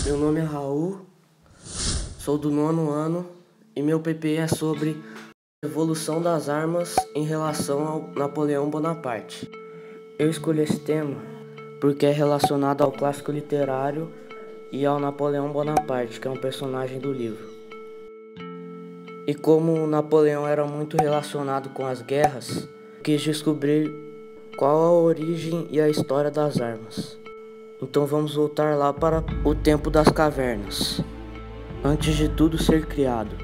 Meu nome é Raul, sou do 9º ano e meu PP é sobre a evolução das armas em relação ao Napoleão Bonaparte. Eu escolhi esse tema porque é relacionado ao clássico literário e ao Napoleão Bonaparte, que é um personagem do livro. E como Napoleão era muito relacionado com as guerras, quis descobrir qual a origem e a história das armas. Então vamos voltar lá para o tempo das cavernas. Antes de tudo ser criado,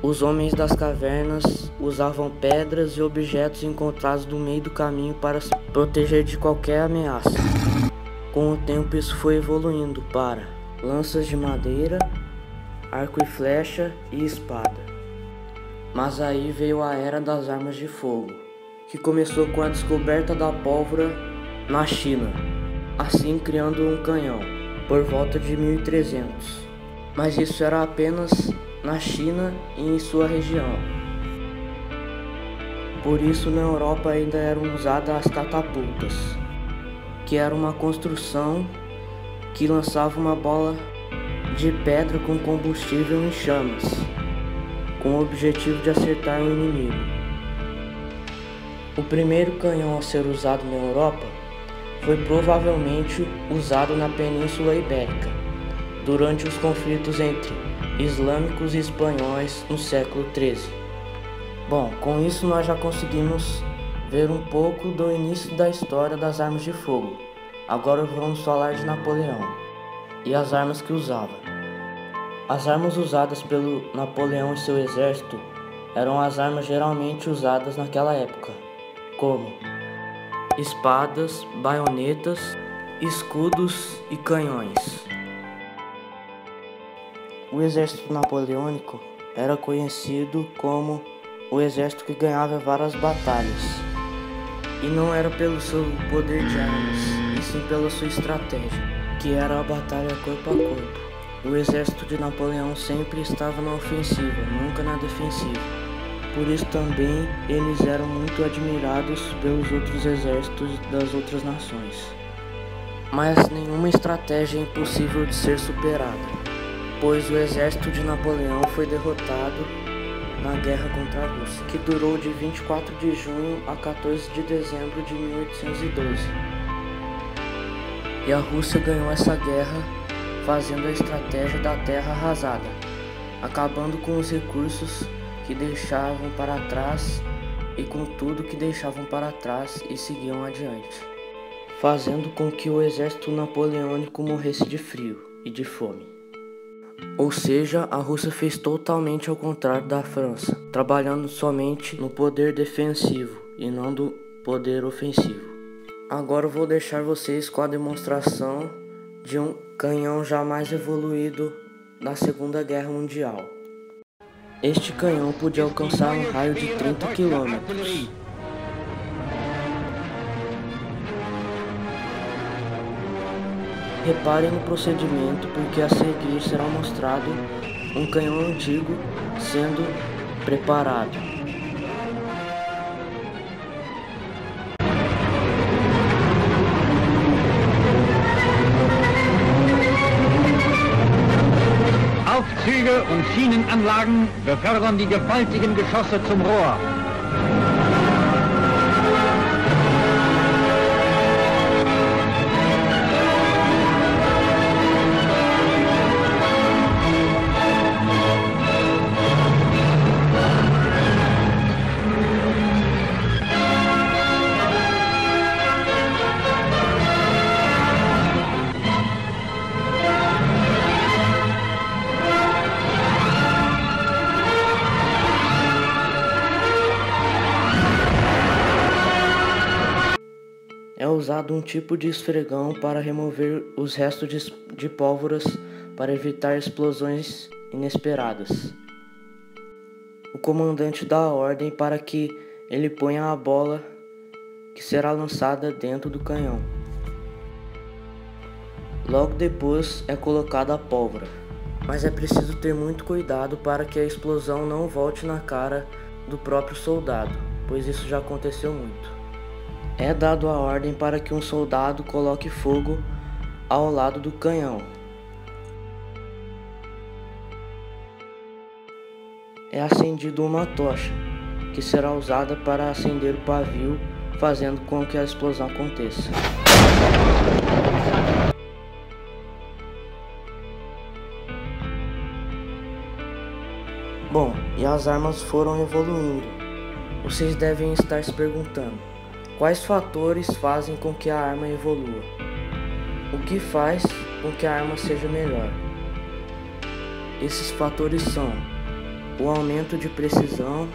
os homens das cavernas usavam pedras e objetos encontrados no meio do caminho para se proteger de qualquer ameaça. Com o tempo isso foi evoluindo para lanças de madeira, arco e flecha e espada. Mas aí veio a era das armas de fogo, que começou com a descoberta da pólvora na China, assim criando um canhão, por volta de 1300. Mas isso era apenas na China e em sua região. Por isso na Europa ainda eram usadas as catapultas, que era uma construção que lançava uma bola de pedra com combustível em chamas, com o objetivo de acertar o inimigo. O primeiro canhão a ser usado na Europa foi provavelmente usado na Península Ibérica, durante os conflitos entre islâmicos e espanhóis no século XIII. Bom, com isso nós já conseguimos ver um pouco do início da história das armas de fogo. Agora vamos falar de Napoleão e as armas que usava. As armas usadas pelo Napoleão e seu exército eram as armas geralmente usadas naquela época, como espadas, baionetas, escudos e canhões. O exército napoleônico era conhecido como o exército que ganhava várias batalhas. E não era pelo seu poder de armas, e sim pela sua estratégia, que era a batalha corpo a corpo. O exército de Napoleão sempre estava na ofensiva, nunca na defensiva. Por isso também eles eram muito admirados pelos outros exércitos das outras nações. Mas nenhuma estratégia é impossível de ser superada, pois o exército de Napoleão foi derrotado na guerra contra a Rússia, que durou de 24 de junho a 14 de dezembro de 1812. E a Rússia ganhou essa guerra fazendo a estratégia da terra arrasada, acabando com os recursos que deixavam para trás e com tudo que deixavam para trás e seguiam adiante, fazendo com que o exército napoleônico morresse de frio e de fome. Ou seja, a Rússia fez totalmente ao contrário da França, trabalhando somente no poder defensivo e não do poder ofensivo. Agora eu vou deixar vocês com a demonstração de um canhão já mais evoluído da Segunda Guerra Mundial. Este canhão podia alcançar um raio de 30 quilômetros. Reparem no procedimento, porque a seguir será mostrado um canhão antigo sendo preparado. Aufzüge und Schienenanlagen befördern die gewaltigen Geschosse zum Rohr. É usado um tipo de esfregão para remover os restos de pólvoras para evitar explosões inesperadas. O comandante dá a ordem para que ele ponha a bola que será lançada dentro do canhão. Logo depois é colocada a pólvora, mas é preciso ter muito cuidado para que a explosão não volte na cara do próprio soldado, pois isso já aconteceu muito. É dado a ordem para que um soldado coloque fogo ao lado do canhão. é acendida uma tocha, que será usada para acender o pavio, fazendo com que a explosão aconteça. Bom, e as armas foram evoluindo. Vocês devem estar se perguntando, quais fatores fazem com que a arma evolua? O que faz com que a arma seja melhor? Esses fatores são o aumento de precisão,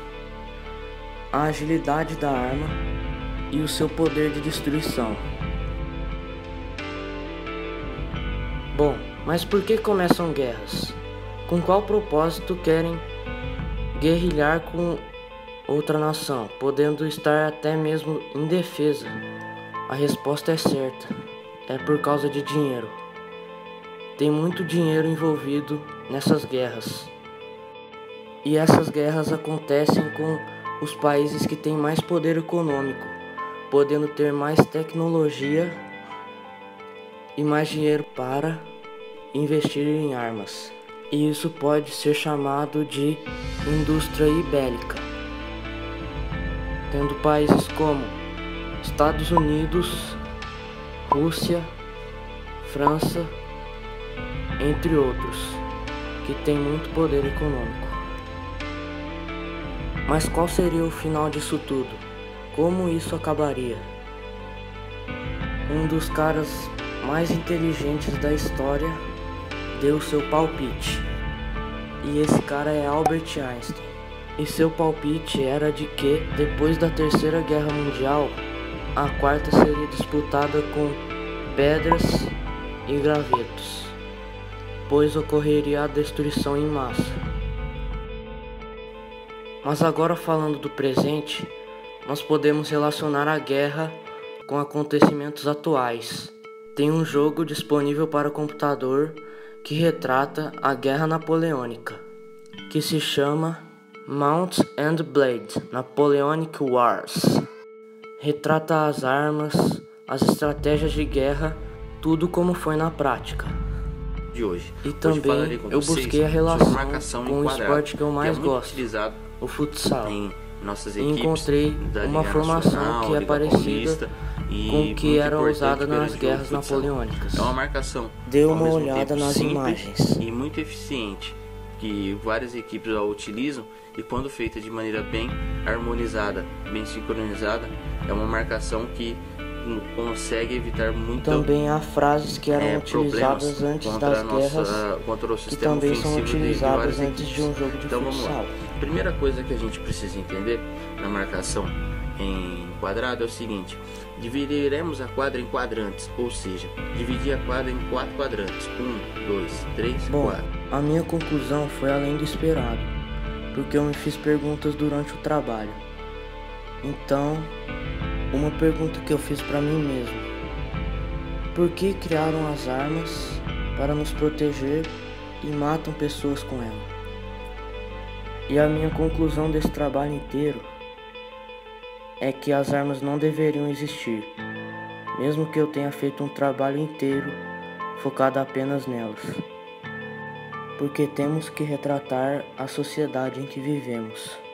a agilidade da arma e o seu poder de destruição. Bom, mas por que começam guerras? Com qual propósito querem guerrilhar com outra nação, podendo estar até mesmo indefesa? A resposta é certa, é por causa de dinheiro. Tem muito dinheiro envolvido nessas guerras. E essas guerras acontecem com os países que têm mais poder econômico, podendo ter mais tecnologia e mais dinheiro para investir em armas. E isso pode ser chamado de indústria bélica, tendo países como Estados Unidos, Rússia, França, entre outros, que têm muito poder econômico. Mas qual seria o final disso tudo? Como isso acabaria? Um dos caras mais inteligentes da história deu seu palpite. E esse cara é Albert Einstein. E seu palpite era de que, depois da Terceira Guerra Mundial, a quarta seria disputada com pedras e gravetos, pois ocorreria a destruição em massa. Mas agora, falando do presente, nós podemos relacionar a guerra com acontecimentos atuais. Tem um jogo disponível para computador que retrata a Guerra Napoleônica, que se chama Mount and Blade Napoleonic Wars. Retrata as armas, as estratégias de guerra, tudo como foi na prática. De hoje. E também eu busquei a relação com o esporte que eu mais gosto, o futsal. Em nossas E equipes encontrei uma formação que é parecida com o que era usada nas guerras napoleônicas. É uma marcação Dê uma olhada nas imagens. E muito eficiente, que várias equipes a utilizam, e quando feita de maneira bem harmonizada, bem sincronizada, é uma marcação que consegue evitar muito. Também há frases que eram utilizadas antes das guerras, contra o que sistema também são ofensivo utilizadas de antes de um jogo de então, futsal. vamos lá. Primeira coisa que a gente precisa entender na marcação em quadrado é o seguinte: dividiremos a quadra em quadrantes, ou seja, dividir a quadra em 4 quadrantes: 1, 2, 3, Bom, 4. a minha conclusão foi além do esperado, porque eu me fiz perguntas durante o trabalho. Então, uma pergunta que eu fiz para mim mesmo: por que criaram as armas para nos proteger e matam pessoas com ela? E a minha conclusão desse trabalho inteiro é que as armas não deveriam existir, mesmo que eu tenha feito um trabalho inteiro focado apenas nelas, porque temos que retratar a sociedade em que vivemos.